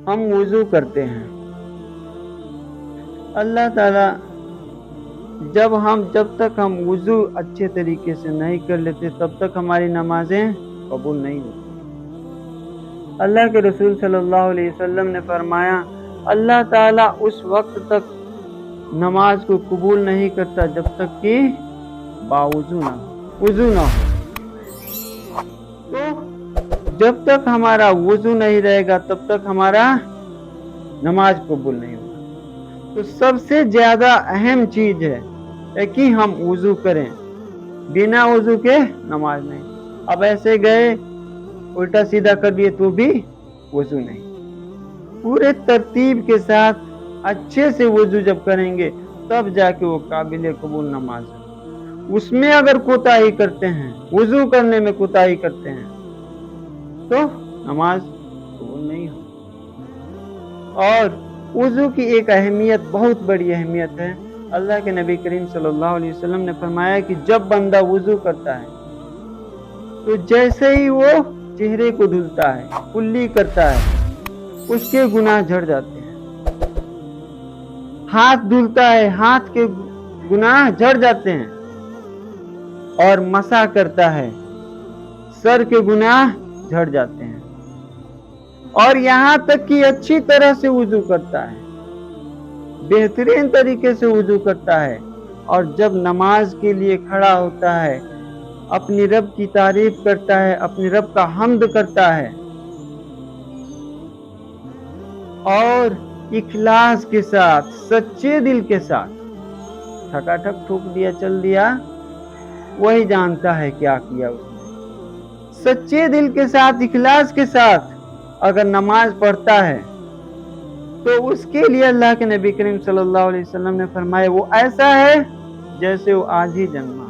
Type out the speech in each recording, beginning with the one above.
ہم وضو کرتے ہیں، اللہ تعالیٰ جب تک ہم وضو اچھے طریقے سے نہیں کر لیتے تب تک ہماری نمازیں قبول نہیں ہوتی۔ اللہ کے رسول صلی اللہ علیہ وسلم نے فرمایا، اللہ تعالیٰ اس وقت تک نماز کو قبول نہیں کرتا جب تک کہ وضو نہ ہو۔ تو جب تک ہمارا وضو نہیں رہے گا تب تک ہمارا نماز قبول نہیں ہوگا۔ تو سب سے زیادہ اہم چیز ہے کہ ہم وضو کریں، بنا وضو کے نماز نہیں۔ اب ایسے گئے الٹا سیدھا کر دیے تو بھی وضو نہیں۔ پورے ترتیب کے ساتھ اچھے سے وضو جب کریں گے تب جا کے وہ قابل قبول نماز ہے۔ اس میں اگر کوتاہی کرتے ہیں، وضو کرنے میں کوتاہی کرتے ہیں تو نماز قبول نہیں ہوگی۔ اور وضو کی ایک اہمیت، بہت بڑی اہمیت ہے۔ اللہ کے نبی کریم صلی اللہ علیہ وسلم نے فرمایا کہ جب بندہ وضو کرتا ہے تو جیسے ہی وہ چہرے کو دھلتا ہے، کلی کرتا ہے، اس کے گناہ جھڑ جاتے ہیں۔ ہاتھ دھلتا ہے، ہاتھ کے گناہ جھڑ جاتے ہیں۔ اور مسح کرتا ہے، سر کے گناہ جھڑ جاتے ہیں۔ اور یہاں تک کہ اچھی طرح سے وضو کرتا ہے، بہترین طریقے سے وضو کرتا ہے، اور جب نماز کے لیے کھڑا ہوتا ہے اپنی رب کی تعریف کرتا ہے، اپنی رب کا حمد کرتا ہے، اور اخلاص کے ساتھ، سچے دل کے ساتھ، ٹھکا ٹھک ٹھوک دیا چل دیا، وہی جانتا ہے کیا کیا اس نے۔ سچے دل کے ساتھ، اخلاص کے ساتھ اگر نماز پڑھتا ہے تو اس کے لیے اللہ کے نبی کریم صلی اللہ علیہ وسلم نے فرمایا وہ ایسا ہے جیسے وہ آج ہی جنما۔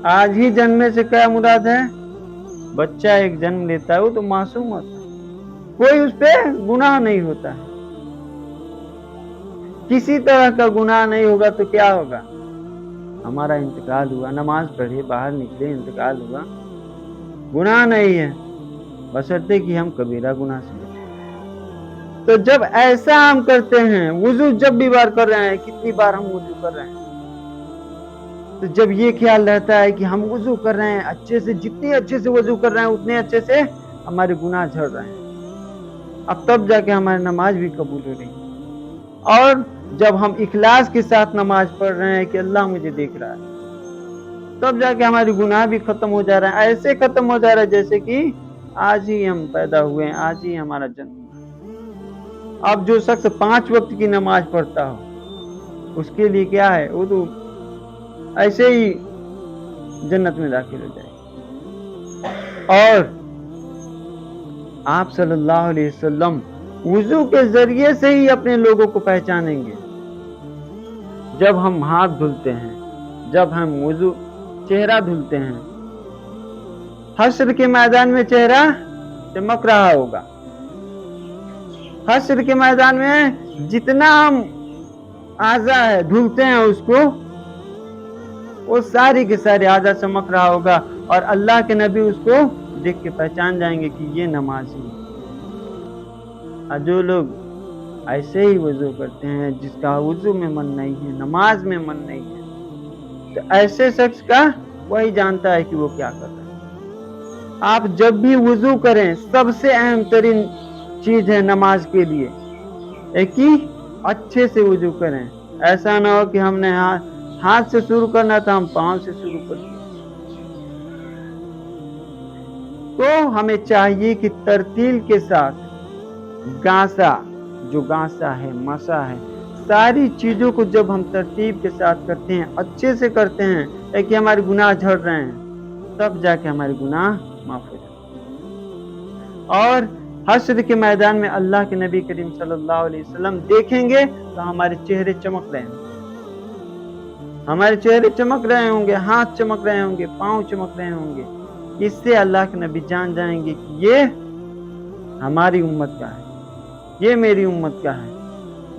آج ہی جنمے سے کیا مراد ہے؟ بچہ ایک جنم لیتا ہے وہ تو معصوم ہوتا ہے، کوئی اس پہ گناہ نہیں ہوتا ہے، کسی طرح کا گناہ نہیں ہوگا تو کیا ہوگا؟ ہمارا انتقال ہوا، نماز پڑھے، باہر نکلے، انتقال ہوا، گناہ نہیں ہے، بشرطے کہ ہم کبیرہ گناہ سے بچیں۔ تو جب ایسا ہم کرتے ہیں، وضو جب بھی بار کر رہے ہیں، کتنی بار ہم وضو کر رہے ہیں، تو جب یہ خیال رہتا ہے کہ ہم وضو کر رہے ہیں اچھے سے، جتنے اچھے سے وضو کر رہے ہیں اتنے اچھے سے ہمارے گناہ جھڑ رہے ہیں، اب تب جا کے ہماری نماز بھی قبول ہو رہی ہے۔ اور جب ہم اخلاص کے ساتھ نماز پڑھ رہے ہیں کہ اللہ مجھے دیکھ رہا ہے، تب جا کے ہماری گناہ بھی ختم ہو جا رہا ہے، ایسے ختم ہو جا رہا ہے جیسے کہ آج ہی ہم پیدا ہوئے ہیں، آج ہی ہمارا جنم ہوا۔ اب جو شخص 5 وقت کی نماز پڑھتا ہو اس کے لیے کیا ہے؟ وہ تو ایسے ہی جنت میں داخل ہو جائے گا۔ اور آپ صلی اللہ علیہ وسلم وضو کے ذریعے سے ہی اپنے لوگوں کو پہچانیں گے۔ جب ہم ہاتھ دھلتے ہیں، جب ہم وضو چہرہ دھلتے ہیں، حشر کے میدان میں چہرہ چمک رہا ہوگا۔ حشر کے میدان میں جتنا ہم اعضاء ہے دھلتے ہیں اس کو، وہ ساری کے سارے اعضاء چمک رہا ہوگا، اور اللہ کے نبی اس کو دیکھ کے پہچان جائیں گے کہ یہ نمازی ہے۔ اور جو لوگ ایسے ہی وضو کرتے ہیں، جس کا وضو میں من نہیں ہے، نماز میں من نہیں ہے، تو ایسے شخص کا وہی جانتا ہے کہ وہ کیا کر رہا ہے۔ آپ جب بھی وضو کریں، سب سے اہم ترین چیز ہے نماز کے لیے ایک ہی اچھے سے وضو کریں۔ ایسا نہ ہو کہ ہم نے ہاتھ سے شروع کرنا تھا، ہم پاؤں سے شروع کر دیں۔ تو ہمیں چاہیے کہ ترتیل کے ساتھ گاسا، جو گاسا ہے، مسا ہے، ساری چیزوں کو جب ہم ترتیب کے ساتھ کرتے ہیں، اچھے سے کرتے ہیں کہ ہمارے گناہ جھڑ رہے ہیں، تب جا کے ہمارے گناہ معاف ہو جاتے ہیں۔ اور حشر کے میدان میں اللہ کے نبی کریم صلی اللہ علیہ وسلم دیکھیں گے تو ہمارے چہرے چمک رہے ہیں، ہمارے چہرے چمک رہے ہوں گے، ہاتھ چمک رہے ہوں گے، پاؤں چمک رہے ہوں گے۔ اس سے اللہ کے نبی جان جائیں گے کہ یہ ہماری امت کا ہے، یہ میری امت کا ہے،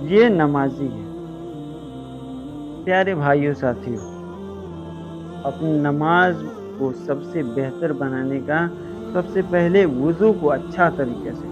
یہ نمازی ہے۔ پیارے بھائیوں ساتھیوں، اپنی نماز کو سب سے بہتر بنانے کا سب سے پہلے وضو کو اچھا طریقے سے